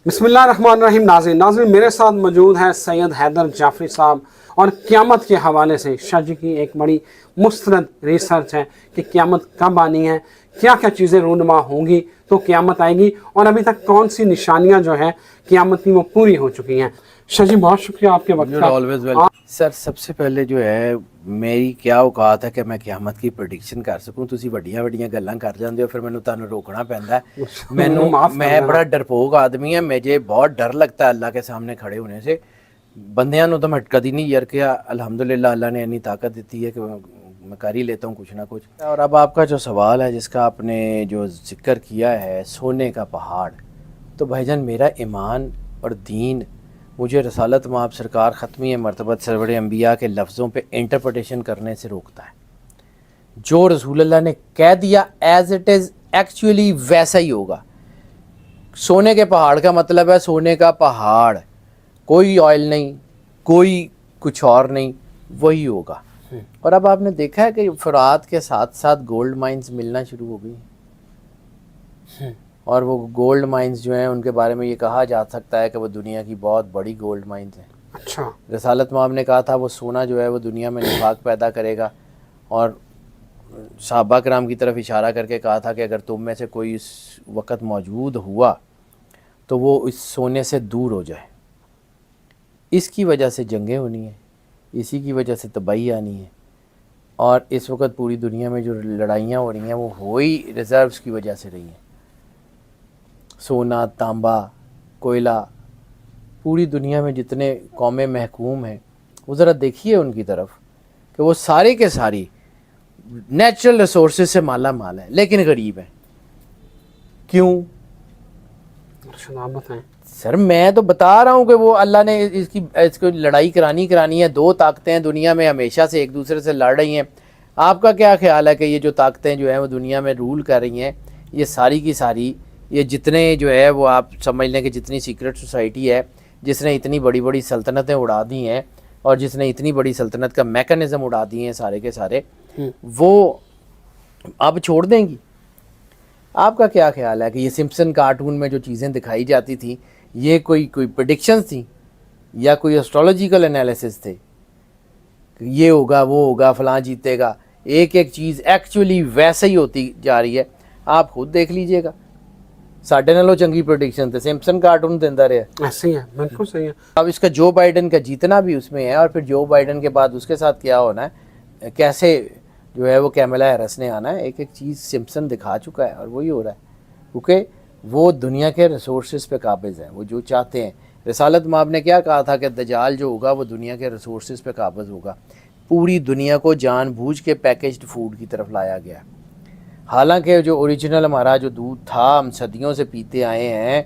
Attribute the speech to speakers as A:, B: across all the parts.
A: بسم اللہ الرحمن الرحیم. ناظرین میرے ساتھ موجود ہیں سید حیدر جعفری صاحب اور قیامت کے حوالے سے شاہ جی کی ایک بڑی مستند ریسرچ ہے کہ قیامت کب آنی ہے, کیا کیا چیزیں رونما ہوں گی تو قیامت آئے گی, اور ابھی تک کون سی نشانیاں جو ہیں قیامت کی وہ پوری ہو چکی ہیں. شاہ جی بہت شکریہ آپ کے وقت کا.
B: سر سب سے پہلے جو ہے میری کیا اوقات ہے کہ میں قیامت کی پریڈکشن کر سکوں. تسی بڑیاں بڑیاں گلاں کر جاندے ہو, پھر مینوں تانوں روکنا پیندا ہے. میں بڑا ڈرپوک آدمی ہاں, مجھے بہت ڈر لگتا ہے اللہ کے سامنے کھڑے ہونے سے. بندیاں نوں تو میں کدی نہیں یار کیا, الحمدللہ اللہ نے اتنی طاقت دیتی ہے کہ میں کر ہی لیتا ہوں کچھ نہ کچھ. اور اب آپ کا جو سوال ہے جس کا آپ نے جو ذکر کیا ہے سونے کا پہاڑ, تو بھائی جان میرا ایمان اور دین مجھے رسالت مآب سرکار ختمی مرتبت سرور انبیاء کے لفظوں پہ انٹرپریٹیشن کرنے سے روکتا ہے. جو رسول اللہ نے کہہ دیا ایز اٹ از ایکچولی ویسا ہی ہوگا. سونے کے پہاڑ کا مطلب ہے سونے کا پہاڑ, کوئی آئل نہیں, کوئی کچھ اور نہیں, وہی ہوگا. اور اب آپ نے دیکھا ہے کہ فرات کے ساتھ ساتھ گولڈ مائنز ملنا شروع ہو گئی, اور وہ گولڈ مائنز جو ہیں ان کے بارے میں یہ کہا جا سکتا ہے کہ وہ دنیا کی بہت بڑی گولڈ مائنز ہیں.
A: اچھا,
B: رسالت مآب نے کہا تھا وہ سونا جو ہے وہ دنیا میں نفاق پیدا کرے گا, اور صحابہ کرام کی طرف اشارہ کر کے کہا تھا کہ اگر تم میں سے کوئی اس وقت موجود ہوا تو وہ اس سونے سے دور ہو جائے. اس کی وجہ سے جنگیں ہونی ہیں, اسی کی وجہ سے تباہی آنی ہے, اور اس وقت پوری دنیا میں جو لڑائیاں ہو رہی ہیں وہ وہی ریزروز کی وجہ سے رہی ہیں. سونا, تانبا, کوئلہ, پوری دنیا میں جتنے قومیں محکوم ہیں وہ ذرا دیکھیے ان کی طرف کہ وہ سارے کے ساری نیچرل ریسورسز سے مالا مال ہیں لیکن غریب ہیں. کیوں؟ سر میں تو بتا رہا ہوں کہ وہ اللہ نے اس کو لڑائی کرانی ہے. دو طاقتیں دنیا میں ہمیشہ سے ایک دوسرے سے لڑ رہی ہیں. آپ کا کیا خیال ہے کہ یہ جو طاقتیں جو ہیں وہ دنیا میں رول کر رہی ہیں, یہ ساری کی ساری یہ جتنے جو ہے وہ آپ سمجھ لیں کہ جتنی سیکرٹ سوسائٹی ہے جس نے اتنی بڑی بڑی سلطنتیں اڑا دی ہیں اور جس نے اتنی بڑی سلطنت کا میکانزم اڑا دی ہیں سارے کے سارے, وہ اب چھوڑ دیں گی. آپ کا کیا خیال ہے کہ یہ سمپسن کارٹون میں جو چیزیں دکھائی جاتی تھیں یہ کوئی پریڈکشنز تھیں یا کوئی اسٹرالوجیکل انالیسس تھے, یہ ہوگا وہ ہوگا فلاں جیتے گا؟ ایک ایک چیز ایکچولی ویسے ہی ہوتی جا رہی ہے. آپ خود دیکھ لیجئے گا. ساڈے نالوں چنگی پریڈکشن تھے, سمپسن کارٹون دیندا رہا.
A: ایسے ہی ہے, بالکل صحیح ہے.
B: اب اس کا جو بائیڈن کا جیتنا بھی اس میں ہے, اور پھر جو بائیڈن کے بعد اس کے ساتھ کیا ہونا ہے, کیسے جو ہے وہ کیملا ہیرس نے آنا ہے, ایک ایک چیز سمپسن دکھا چکا ہے اور وہی ہو رہا ہے. کیونکہ وہ دنیا کے ریسورسز پہ قابض ہیں, وہ جو چاہتے ہیں. رسالت مآب نے کیا کہا تھا کہ دجال جو ہوگا وہ دنیا کے ریسورسز پہ قابض ہوگا. پوری دنیا کو جان بوجھ کے پیکجڈ فوڈ کی طرف لایا گیا, حالانکہ جو اوریجنل ہمارا جو دودھ تھا ہم صدیوں سے پیتے آئے ہیں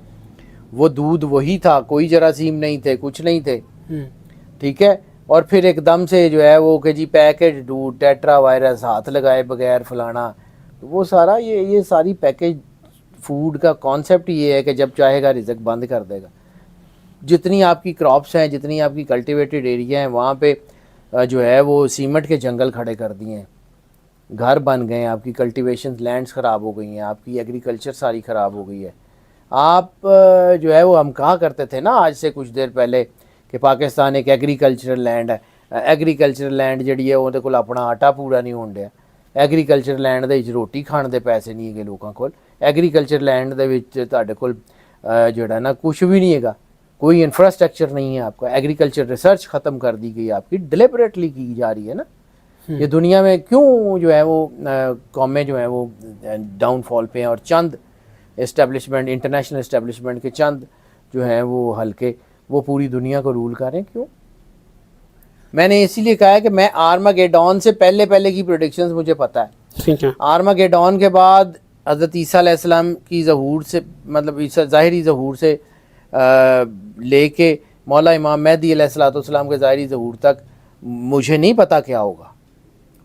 B: وہ دودھ وہی تھا, کوئی جراثیم نہیں تھے, کچھ نہیں تھے. ٹھیک ہے, اور پھر ایک دم سے جو ہے وہ کہ جی پیکج دودھ, ٹیٹرا وائرس, ہاتھ لگائے بغیر فلانا, وہ سارا یہ ساری پیکج فوڈ کا کانسیپٹ یہ ہے کہ جب چاہے گا رزق بند کر دے گا. جتنی آپ کی کراپس ہیں, جتنی آپ کی کلٹیویٹڈ ایریا ہیں, وہاں پہ جو ہے وہ سیمنٹ کے جنگل کھڑے کر دیے ہیں, گھر بن گئے ہیں, آپ کی کلٹیویشن لینڈز خراب ہو گئی ہیں, آپ کی ایگریکلچر ساری خراب ہو گئی ہے. آپ جو ہے وہ ہم کہا کرتے تھے نا آج سے کچھ دیر پہلے کہ پاکستان ایک ایگریکلچرل لینڈ ہے. ایگریکلچرل لینڈ جڑی ہے وہ کول اپنا آٹا پورا نہیں ہون ڈیا. ایگریکلچر لینڈ دے وچ روٹی کھان دے پیسے نہیں ہے لوگوں کول. ایگریکلچر لینڈ دے وچ تہاڈے کول جڑا نا کچھ بھی نہیں ہے, کوئی انفراسٹرکچر نہیں ہے آپ کا. ایگریکلچر ریسرچ ختم کر دی گئی آپ کی, ڈیلیبریٹلی کی جا رہی ہے نا. یہ دنیا میں کیوں جو ہے وہ قومیں جو ہیں وہ ڈاؤن فال پہ ہیں, اور چند اسٹیبلشمنٹ, انٹرنیشنل اسٹیبلشمنٹ کے چند جو ہیں وہ حلقے وہ پوری دنیا کو رول کر رہے ہیں؟ کیوں؟ میں نے اسی لیے کہا ہے کہ میں آرماگیڈون سے پہلے کی پریڈکشنز مجھے پتہ ہے. آرماگیڈون کے بعد حضرت عیسیٰ علیہ السلام کی ظہور سے, مطلب ظاہری ظہور سے لے کے مولا امام مہدی علیہ السلام کے ظاہری ظہور تک مجھے نہیں پتا کیا ہوگا.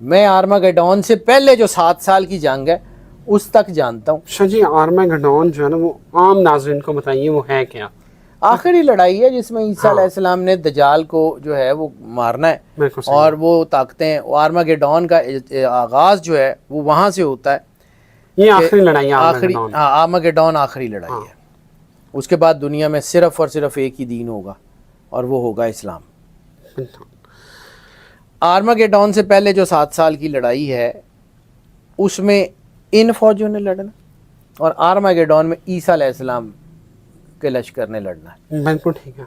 B: میں آرماگیڈون سے پہلے جو 7 سال کی جنگ ہے اس تک جانتا ہوں.
A: شاہ جی آرماگیڈون جو ہے نا وہ عام ناظرین کو بتائیے وہ ہے کیا؟
B: آخری لڑائی ہے جس میں عیسیٰ علیہ السلام نے دجال کو جو ہے وہ مارنا ہے, اور وہ طاقتیں. آرماگیڈون کا آغاز جو ہے وہ وہاں سے ہوتا ہے.
A: یہ آخری لڑائی ہے,
B: آرماگیڈون آخری لڑائی ہے. اس کے بعد دنیا میں صرف اور صرف ایک ہی دین ہوگا اور وہ ہوگا اسلام۔ آرماگیڈون سے پہلے جو 7 سال کی لڑائی ہے اس میں ان فوجوں نے لڑنا اور آرماگیڈون میں عیسیٰ علیہ السلام کے لشکر نے لڑنا ہے۔
A: بالکل ٹھیک ہے۔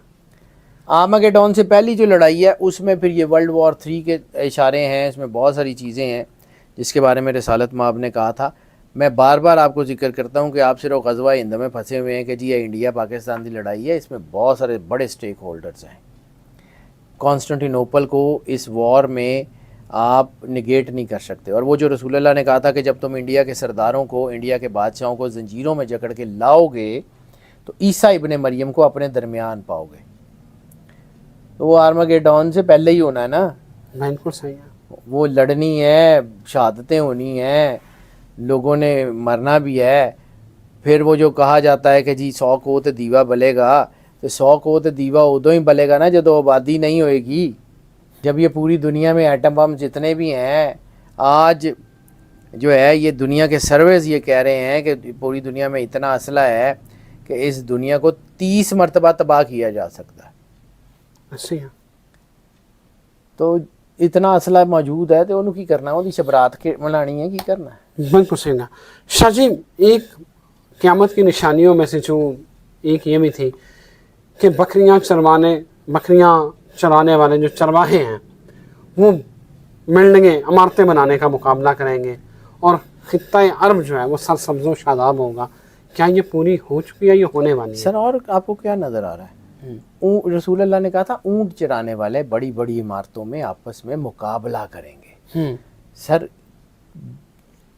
B: آرماگیڈون سے پہلی جو لڑائی ہے اس میں پھر یہ ورلڈ وار 3 کے اشارے ہیں، اس میں بہت ساری چیزیں ہیں جس کے بارے میں رسالت مآب نے کہا تھا۔ میں بار بار آپ کو ذکر کرتا ہوں کہ آپ صرف غزوہ ہند میں پھنسے ہوئے ہیں کہ جی یہ انڈیا پاکستان کی لڑائی ہے، اس میں بہت سارے بڑے سٹیک ہولڈرز ہیں۔ کانسٹنٹینوپل کو اس وار میں آپ نگیٹ نہیں کر سکتے، اور وہ جو رسول اللہ نے کہا تھا کہ جب تم انڈیا کے سرداروں کو، انڈیا کے بادشاہوں کو زنجیروں میں جکڑ کے لاؤ گے تو عیسیٰ ابن مریم کو اپنے درمیان پاؤ گے، تو وہ آرماگیڈون سے پہلے ہی ہونا ہے نا۔
A: بالکل صحیح ہے۔
B: وہ لڑنی ہے، شہادتیں ہونی ہیں، لوگوں نے مرنا بھی ہے۔ پھر وہ جو کہا جاتا ہے کہ جی 100 کوت دیوا بلے گا، تو 100 کوت دیوا ادو ہی بلے گا نا جب آبادی نہیں ہوئے گی، جب یہ پوری دنیا میں ایٹم بم جتنے بھی ہیں آج جو ہے یہ دنیا کے سرویز یہ کہہ رہے ہیں کہ پوری دنیا میں اتنا اسلحہ ہے کہ اس دنیا کو 30 مرتبہ تباہ کیا جا سکتا ہے۔
A: اچھا ہے۔
B: تو اتنا اسلحہ موجود ہے تو انہوں کی کرنا ہے، وہ شبرات کے منانی ہے، کی کرنا ہے۔
A: بالکل صحیح ہے۔ شاہ جی ایک قیامت کی نشانیوں میں سے جو ایک یہ بھی تھی کہ بکریاں چرانے والے جو چرواہے ہیں وہ بلڈنگیں، عمارتیں بنانے کا مقابلہ کریں گے اور خطہ عرب جو ہے وہ سرسبز و شاداب ہوگا۔ کیا یہ پوری ہو چکی ہے، یہ ہونے والی ہے؟
B: سر اور آپ کو کیا نظر آ رہا ہے؟ رسول اللہ نے کہا تھا اونٹ چرانے والے بڑی بڑی عمارتوں میں آپس میں مقابلہ کریں گے۔ سر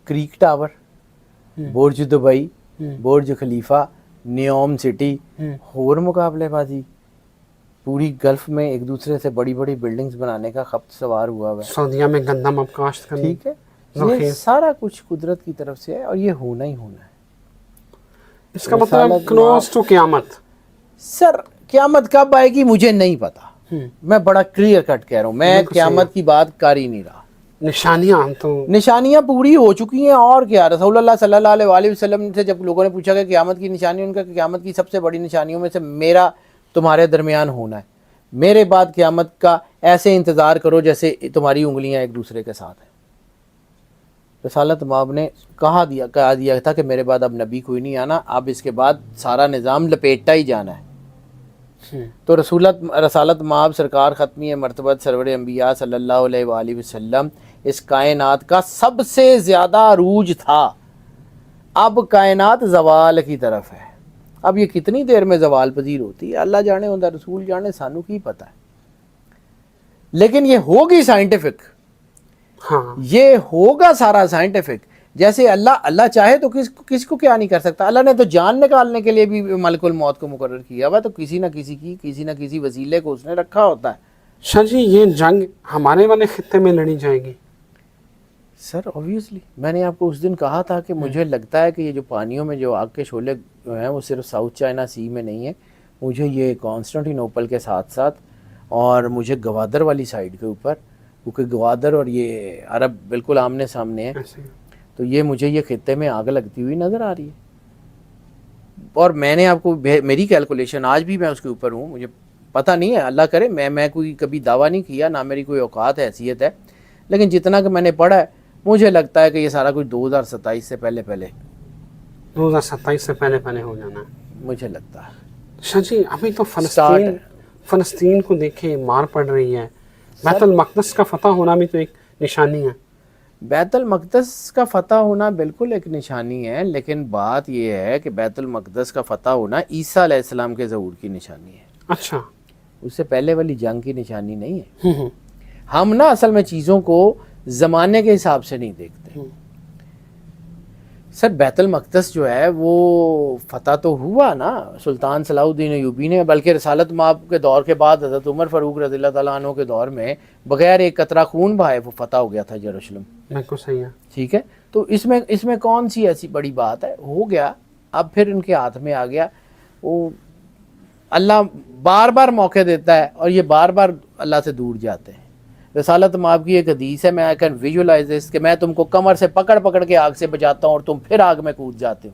B: کریک ٹاور، برج دبئی، برج خلیفہ، نیوم سٹی، اور مقابلے بازی پوری گلف میں ایک دوسرے سے بڑی بڑی بلڈنگز بنانے کا خبت سوار ہوا ہے۔
A: سعودیہ میں گندم اب کاشت کرنی،
B: ٹھیک ہے، یہ سارا کچھ قدرت کی طرف سے ہے اور یہ ہونا ہی ہونا ہے۔
A: اس کا مطلب کلوز ٹو قیامت۔
B: سر قیامت کب آئے گی مجھے نہیں پتا، میں بڑا کلیئر کٹ کہہ رہا ہوں، میں قیامت کی بات کر ہی نہیں رہا۔ نشانیاں پوری ہو چکی ہیں، اور کیا۔ رسول اللہ صلی اللہ علیہ وسلم سے جب لوگوں نے پوچھا کہ قیامت کی نشانی، ان کا قیامت کی سب سے بڑی نشانیوں میں سے میرا تمہارے درمیان ہونا ہے، میرے بعد قیامت کا ایسے انتظار کرو جیسے تمہاری انگلیاں ایک دوسرے کے ساتھ ہیں۔ رسالت مآب نے کہا دیا تھا کہ میرے بعد اب نبی کوئی نہیں آنا، اب اس کے بعد سارا نظام لپیٹا ہی جانا ہے۔ تو رسالت مآب سرکار ختمی مرتبت سرور انبیاء صلی اللہ علیہ وآلہ وسلم اس کائنات کا سب سے زیادہ عروج تھا۔ اب کائنات زوال کی طرف ہے، اب یہ کتنی دیر میں زوال پذیر ہوتی ہے اللہ جانے، ہوتا رسول جانے، سانو کی پتہ ہے، لیکن یہ ہوگی سائنٹیفک، یہ ہوگا سارا سائنٹیفک۔ جیسے اللہ چاہے تو کس کو کیا نہیں کر سکتا۔ اللہ نے تو جان نکالنے کے لیے بھی ملک الموت کو مقرر کیا ہوا، تو کسی نہ کسی وسیلے کو اس نے رکھا ہوتا ہے۔
A: شاہ جی یہ جنگ ہمارے والے خطے میں لڑی جائے گی؟
B: سر اوبویسلی، میں نے آپ کو اس دن کہا تھا کہ مجھے لگتا ہے کہ یہ جو پانیوں میں جو آگ کے شعلے ہیں وہ صرف ساؤتھ چائنا سی میں نہیں ہے، مجھے یہ کانسٹنٹینوپل کے ساتھ ساتھ اور مجھے گوادر والی سائڈ کے اوپر، کیونکہ گوادر اور یہ عرب بالکل آمنے سامنے ہیں، تو یہ مجھے یہ خطے میں آگ لگتی ہوئی نظر آ رہی ہے۔ اور میں نے آپ کو میری کیلکولیشن آج بھی میں اس کے اوپر ہوں، مجھے پتہ نہیں ہے، اللہ کرے میں کوئی کبھی دعویٰ نہیں کیا، نہ میری کوئی اوقات حیثیت ہے، لیکن جتنا کہ میں نے پڑھا ہے مجھے لگتا ہے کہ یہ سارا کچھ 2027 سے پہلے
A: 2027 سے پہلے ہو جانا ہے،
B: مجھے لگتا ہے۔
A: شاہ جی ابھی تو فلسطین کو دیکھیں مار پڑ رہی ہے، بیت المقدس کا فتح ہونا بھی تو ایک نشانی ہے۔
B: بیت المقدس کا فتح ہونا بالکل ایک نشانی ہے، لیکن بات یہ ہے کہ بیت المقدس کا فتح ہونا عیسیٰ علیہ السلام کے ظہور کی نشانی ہے۔
A: اچھا،
B: اس سے پہلے والی جنگ کی نشانی نہیں ہے۔ ہم نا اصل میں چیزوں کو زمانے کے حساب سے نہیں دیکھتے۔ سر بیت المقدس جو ہے وہ فتح تو ہوا نا سلطان صلاح الدین ایوبی نے، بلکہ رسالت مآب کے دور کے بعد حضرت عمر فاروق رضی اللہ تعالیٰ عنہ کے دور میں بغیر ایک قطرہ خون بہائے وہ فتح ہو گیا تھا یروشلم۔
A: بالکل صحیح ہے،
B: ٹھیک ہے، تو اس میں کون سی ایسی بڑی بات ہے، ہو گیا، اب پھر ان کے ہاتھ میں آ گیا۔ وہ اللہ بار بار موقع دیتا ہے اور یہ بار بار اللہ سے دور جاتے ہیں۔ رسالت مآب کی ایک حدیث ہے، میں آئی کین ویژولائز دس، کہ میں تم کو کمر سے پکڑ کے آگ سے بچاتا ہوں اور تم پھر آگ میں کود جاتے ہو۔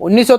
B: 1900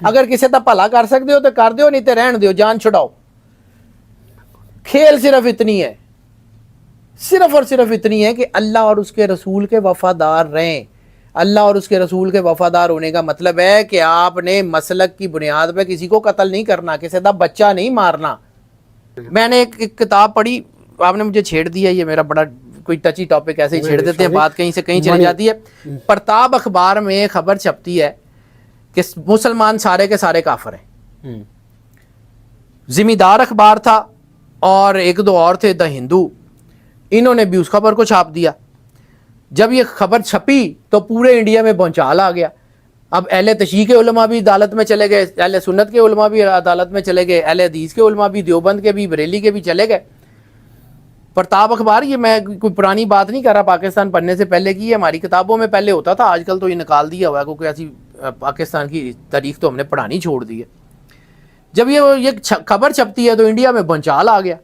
B: اگر کسی دا بھلا کر سکتے ہو تو کر دیو, نہیں تو رہن دیو, جان چھڑاؤ. کھیل صرف اتنی ہے, صرف اور صرف اتنی ہے کہ اللہ اور اس کے رسول کے وفادار رہیں. اللہ اور اس کے رسول کے وفادار ہونے کا مطلب ہے کہ آپ نے مسلک کی بنیاد پہ کسی کو قتل نہیں کرنا, کسی دا بچہ نہیں مارنا. میں نے ایک کتاب پڑھی, آپ نے مجھے چھیڑ دیا, یہ میرا بڑا کوئی ٹچی ٹاپک ایسے ہی چھیڑ دیتے ہیں, بات کہیں سے کہیں چلی جاتی ہے. پرتاب اخبار میں خبر چھپتی ہے کہ مسلمان سارے کے سارے کافر ہیں. ذمہ دار اخبار تھا اور ایک دو اور تھے, دا ہندو, انہوں نے بھی اس خبر کو چھاپ دیا. جب یہ خبر چھپی تو پورے انڈیا میں بھونچال آ گیا. اب اہل تشیع کے علماء بھی عدالت میں چلے گئے, اہل سنت کے علماء بھی عدالت میں چلے گئے, اہل حدیث کے علماء بھی, دیوبند کے بھی, بریلی کے بھی چلے گئے. پرتاب اخبار, یہ میں کوئی پرانی بات نہیں کر رہا, پاکستان پڑھنے سے پہلے کی, ہماری کتابوں میں پہلے ہوتا تھا, آج کل تو یہ نکال دیا ہوا ہے کیونکہ ایسی پاکستان کی تاریخ تو ہم نے پڑھانی چھوڑ دی ہے. جب یہ خبر چھپتی ہے تو انڈیا میں بھونچال آ گیا,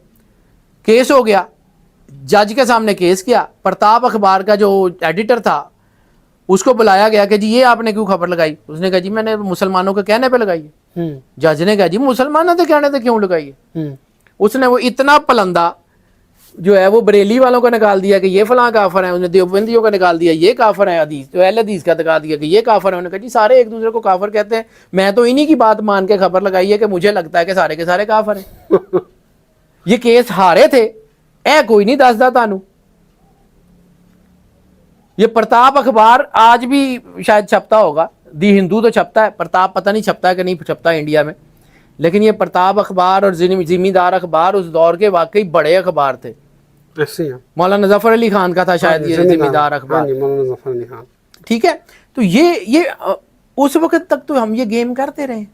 B: کیس ہو گیا, جج کے سامنے کیس کیا. پرتاب اخبار کا جو ایڈیٹر تھا اس کو بلایا گیا کہ جی یہ آپ نے کیوں خبر لگائی؟ اس نے کہا جی میں نے مسلمانوں کے کہنے پہ لگائی ہے. جج نے کہا جی مسلمانوں کے کہنے پہ کیوں لگائی ہے؟ اس نے وہ اتنا پلندہ جو ہے وہ بریلی والوں کو نکال دیا کہ یہ فلاں کافر ہیں, اس نے دیوبندیوں کا نکال دیا یہ کافر ہیں, حدیث تو اہل حدیث کا نکال دیا کہ یہ کافر ہیں. انہوں نے کہا جی سارے ایک دوسرے کو کافر کہتے ہیں, میں تو انہی کی بات مان کے خبر لگائی ہے کہ مجھے لگتا ہے کہ سارے کے سارے کافر ہیں. یہ کیس ہارے تھے, اے کوئی نہیں دسدا تانوں. یہ پرتاب اخبار آج بھی شاید چھپتا ہوگا, دی ہندو تو چھپتا ہے, پرتاب پتہ نہیں چھپتا ہے کہ نہیں چھپتا انڈیا میں, لیکن یہ پرتاب اخبار اور ذمہ دار اخبار اس دور کے واقعی بڑے اخبار تھے. مولانا ظفر علی خان کا تھا شاید یہ ذمہ دار اخبار, ٹھیک ہے. تو یہ اس وقت تک تو ہم یہ گیم کرتے رہے.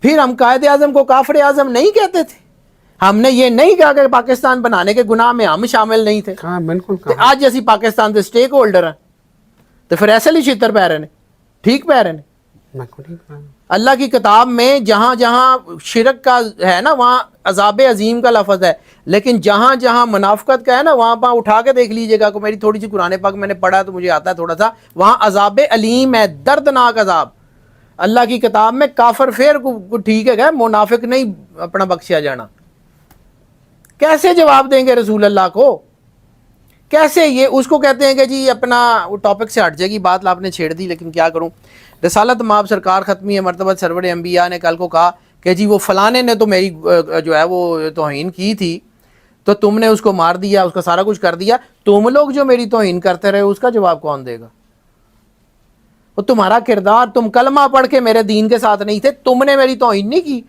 B: پھر ہم قائد اعظم کو کافر اعظم نہیں کہتے تھے, ہم نے یہ نہیں کہا کہ پاکستان بنانے کے گناہ میں ہم شامل نہیں تھے. آج اسی پاکستان کے سٹیک ہولڈر ہیں تو پھر ایسے ہی چھتر پہ رہے ہیں, ٹھیک پہ رہے ہیں. اللہ کی کتاب میں جہاں جہاں شرک کا ہے نا وہاں عذاب عظیم کا لفظ ہے, لیکن جہاں جہاں منافقت کا ہے نا وہاں پہ اٹھا کے دیکھ لیجئے گا. کو میری تھوڑی سی قرآن پاک میں نے پڑھا تو مجھے آتا ہے تھوڑا سا, وہاں عذاب علیم ہے, دردناک عذاب. اللہ کی کتاب میں کافر پھر کو ٹھیک ہے, منافق نہیں اپنا بخشیا جانا. کیسے جواب دیں گے رسول اللہ کو؟ کیسے؟ یہ اس کو کہتے ہیں کہ جی اپنا ٹاپک سے ہٹ جائے گی بات, آپ نے چھیڑ دی, لیکن کیا کروں. رسالت مآب سرکار ختمی مرتبہ سرور انبیاء نے کل کو کہا کہ جی وہ فلانے نے تو میری جو ہے وہ توہین کی تھی تو تم نے اس کو مار دیا, اس کا سارا کچھ کر دیا. تم لوگ جو میری توہین کرتے رہے اس کا جواب کون دے گا؟ وہ تمہارا کردار, تم کلمہ پڑھ کے میرے دین کے ساتھ نہیں تھے, تم نے میری توہین نہیں کی,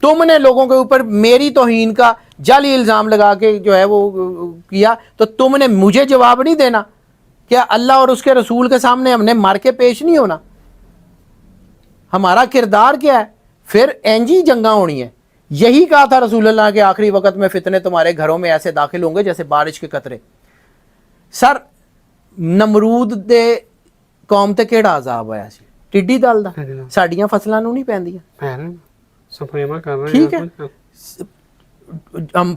B: تم نے لوگوں کے اوپر میری توہین کا جعلی الزام لگا کے جو ہے وہ کیا, تو تم نے مجھے جواب نہیں دینا. کیا اللہ اور اس کے رسول کے سامنے ہم نے مار کے پیش نہیں ہونا؟ ہمارا کردار کیا ہے؟ پھر اینجی جنگاں ہونی ہے. یہی کہا تھا رسول اللہ کے آخری وقت میں فتنے تمہارے گھروں میں ایسے داخل ہوں گے جیسے بارش کے قطرے. سر نمرود دے قوم تے کیڑا عذاب آیا سی؟ ٹڈی دل دا. ساڈیاں فصلاں نوں نہیں پیندیاں, ٹھیک ہے.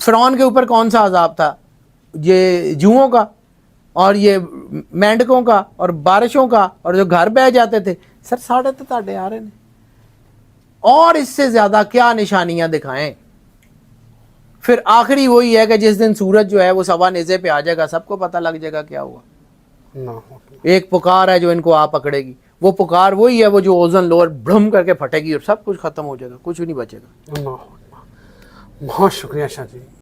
B: فرعون کے اوپر کون سا عذاب تھا؟ یہ جوؤں کا اور یہ مینڈکوں کا اور بارشوں کا, اور جو گھر بہ جاتے تھے. سر ساڑھے تو تاڑے آ رہے ہیں, اور اس سے زیادہ کیا نشانیاں دکھائیں؟ پھر آخری وہی ہے کہ جس دن سورج جو ہے وہ سوا نیزے پہ آ جائے گا, سب کو پتہ لگ جائے گا کیا ہوا. ایک پکار ہے جو ان کو آ پکڑے گی, وہ پکار وہی ہے وہ جو اوزن لوئر بھرم کر کے پھٹے گی اور سب کچھ ختم ہو جائے گا, کچھ نہیں بچے گا.
A: بہت شکریہ شاہ جی.